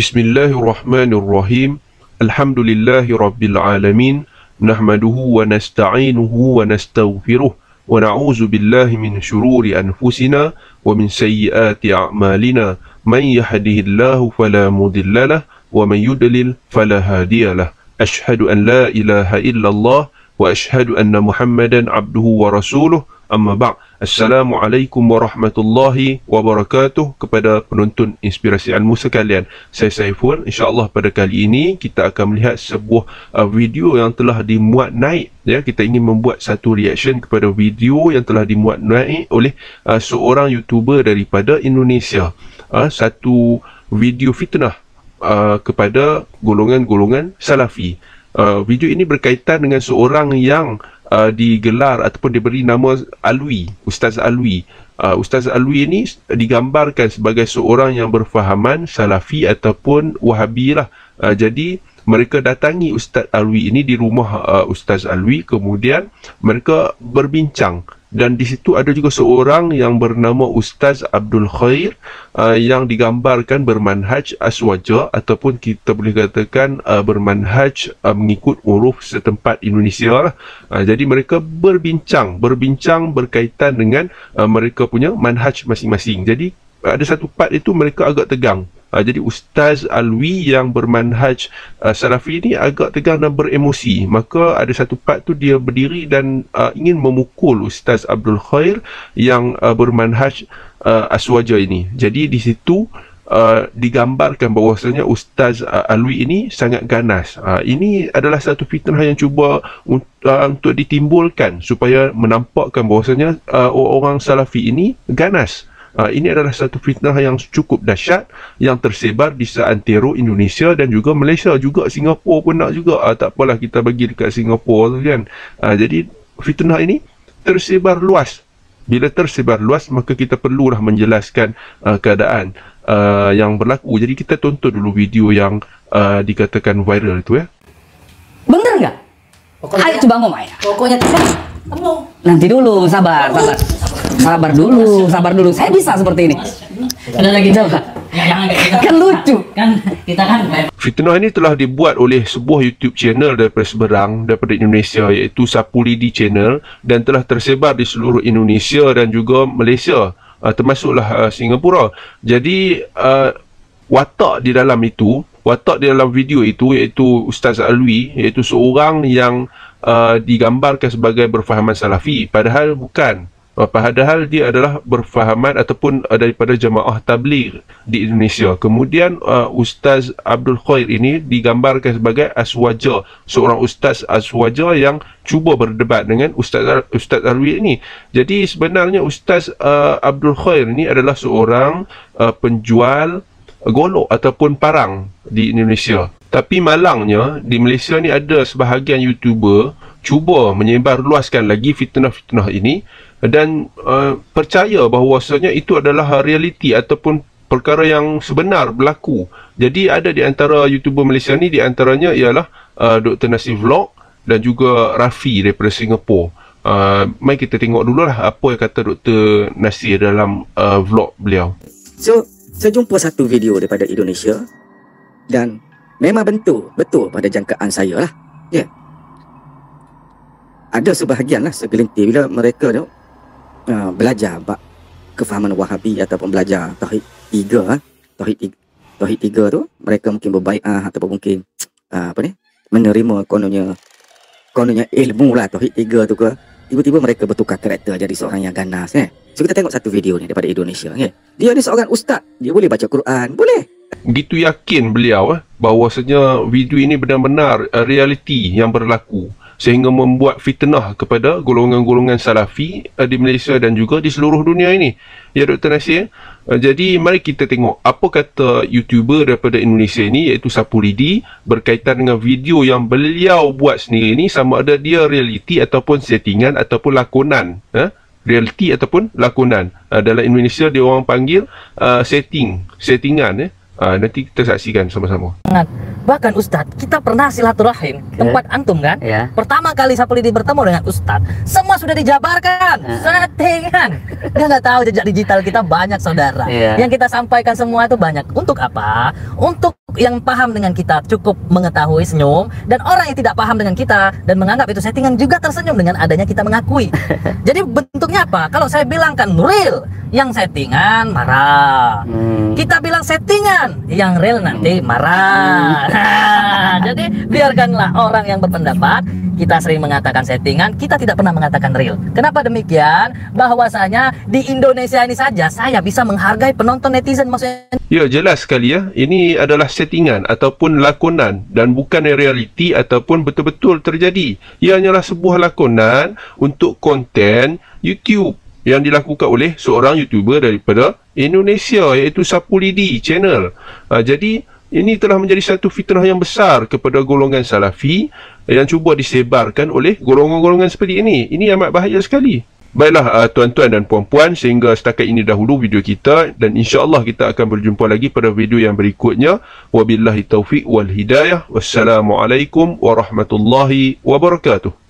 Bismillahirrahmanirrahim. Alhamdulillahi rabbil alamin. Nahmaduhu wa nasta'inuhu wa nastaghfiruh. Wa na'udzu billahi min syururi anfusina wa min sayyiati a'malina. Man yahdihillahu fala mudhillalah wa man yudlil fala hadiyalah. Ashhadu an la ilaha illallah wa ashhadu anna Muhammadan abduhu wa rasuluh. Amma ba'. Assalamualaikum warahmatullahi wabarakatuh kepada penonton Inspirasi Ilmu sekalian. Saya Saiful. InsyaAllah pada kali ini kita akan melihat sebuah video yang telah dimuat naik. Ya, kita ingin membuat satu reaction kepada video yang telah dimuat naik oleh seorang YouTuber daripada Indonesia. Satu video fitnah kepada golongan-golongan Salafi. Video ini berkaitan dengan seorang yang digelar ataupun diberi nama Alwi, Ustaz Alwi. Ustaz Alwi ini digambarkan sebagai seorang yang berfahaman Salafi ataupun Wahabi lah. Jadi mereka datangi Ustaz Alwi ini di rumah Ustaz Alwi, kemudian mereka berbincang. Dan di situ ada juga seorang yang bernama Ustaz Abdul Khair yang digambarkan bermanhaj aswaja ataupun kita boleh katakan bermanhaj mengikut uruf setempat Indonesia lah. Jadi mereka berbincang berkaitan dengan mereka punya manhaj masing-masing. Jadi ada satu part itu mereka agak tegang. Jadi Ustaz Alwi yang bermanhaj Salafi ini agak tegang dan beremosi. Maka ada satu part tu dia berdiri dan ingin memukul Ustaz Abdul Khair yang bermanhaj aswaja ini. Jadi di situ digambarkan bahawasanya Ustaz Alwi ini sangat ganas. Ini adalah satu fitnah yang cuba untuk ditimbulkan supaya menampakkan bahawasanya orang Salafi ini ganas. Ini adalah satu fitnah yang cukup dahsyat yang tersebar di seantero Indonesia dan juga Malaysia, juga Singapura pun nak juga. Tak apalah kita bagi dekat Singapura tu kan. Jadi fitnah ini tersebar luas. Bila tersebar luas, maka kita perlulah menjelaskan keadaan yang berlaku. Jadi kita tonton dulu video yang dikatakan viral itu ya. Bener nggak? Ayo coba ngomong ya. Pokoknya Nanti dulu, sabar dulu. Saya bisa seperti ini. ada lagi Coba. Kan lucu. Kan kita kan Fitnah ini telah dibuat oleh sebuah YouTube channel daripada seberang, daripada Indonesia, iaitu Sapulidi Channel, dan telah tersebar di seluruh Indonesia dan juga Malaysia, termasuklah Singapura. Jadi watak di dalam video itu iaitu Ustaz Alwi, iaitu seorang yang digambarkan sebagai berfahaman Salafi, padahal bukan. Padahal dia adalah berfahaman ataupun daripada jemaah tabligh di Indonesia. Kemudian Ustaz Abdul Khair ini digambarkan sebagai aswaja, seorang ustaz aswaja yang cuba berdebat dengan Ustaz Alwi ini. Jadi sebenarnya Ustaz Abdul Khair ini adalah seorang penjual golok ataupun parang di Indonesia. Tapi malangnya di Malaysia ni ada sebahagian YouTuber cuba menyebarluaskan lagi fitnah-fitnah ini dan percaya bahawasanya itu adalah realiti ataupun perkara yang sebenar berlaku. Jadi ada di antara YouTuber Malaysia ni, di antaranya ialah Dr. Nasir Vlog dan juga Rafi daripada Singapura. Mari kita tengok dululah apa yang kata Dr. Nasir dalam vlog beliau. So, saya jumpa satu video daripada Indonesia dan memang betul pada jangkaan saya lah. Ya. Ada sebahagian lah, segelintir bila mereka tu belajar kefahaman Wahabi ataupun belajar Tauhid 3. Tauhid 3 tu mereka mungkin berbai'ah ataupun mungkin menerima kononnya ilmu lah Tauhid 3 tu ke. Tiba-tiba mereka bertukar karakter jadi seorang yang ganas. So kita tengok satu video ni daripada Indonesia. Dia ni seorang ustaz, dia boleh baca Quran, boleh. Begitu yakin beliau bahawasanya video ini benar-benar realiti yang berlaku, sehingga membuat fitnah kepada golongan-golongan Salafi di Malaysia dan juga di seluruh dunia ini. Ya Dr. Nasir, jadi mari kita tengok apa kata YouTuber daripada Indonesia ini, iaitu Sapulidi, berkaitan dengan video yang beliau buat sendiri ini, sama ada dia realiti ataupun settingan ataupun lakonan. Realiti ataupun lakonan. Dalam Indonesia dia orang panggil settingan. Nanti kita saksikan sama-sama. bahkan Ustadz, kita pernah silaturahim tempat antum kan? Pertama kali Sapulidi bertemu dengan Ustadz, semua sudah dijabarkan, settingan. Dia nggak tahu jejak digital kita banyak saudara. Yang kita sampaikan semua itu banyak. Untuk apa? Untuk yang paham dengan kita cukup mengetahui senyum, dan orang yang tidak paham dengan kita dan menganggap itu settingan juga tersenyum dengan adanya kita mengakui. Jadi bentuknya apa? Kalau saya bilangkan real, yang settingan marah. Kita bilang settingan, yang real nanti marah. Nah, jadi biarkanlah orang yang berpendapat. Kita sering mengatakan settingan, kita tidak pernah mengatakan real. Kenapa demikian? Bahwasanya di Indonesia ini saja saya bisa menghargai penonton netizen, maksudnya. Ya, jelas sekali ya. Ini adalah settingan ataupun lakonan dan bukan realiti ataupun betul-betul terjadi. Ia hanyalah sebuah lakonan untuk konten YouTube yang dilakukan oleh seorang YouTuber daripada Indonesia, iaitu Sapulidi Channel. Jadi ini telah menjadi satu fitnah yang besar kepada golongan Salafi yang cuba disebarkan oleh golongan-golongan seperti ini. Ini amat bahaya sekali. Baiklah tuan-tuan dan puan-puan, sehingga setakat ini dahulu video kita, dan insya-Allah kita akan berjumpa lagi pada video yang berikutnya. Wabillahi taufiq wal hidayah. Wassalamualaikum warahmatullahi wabarakatuh.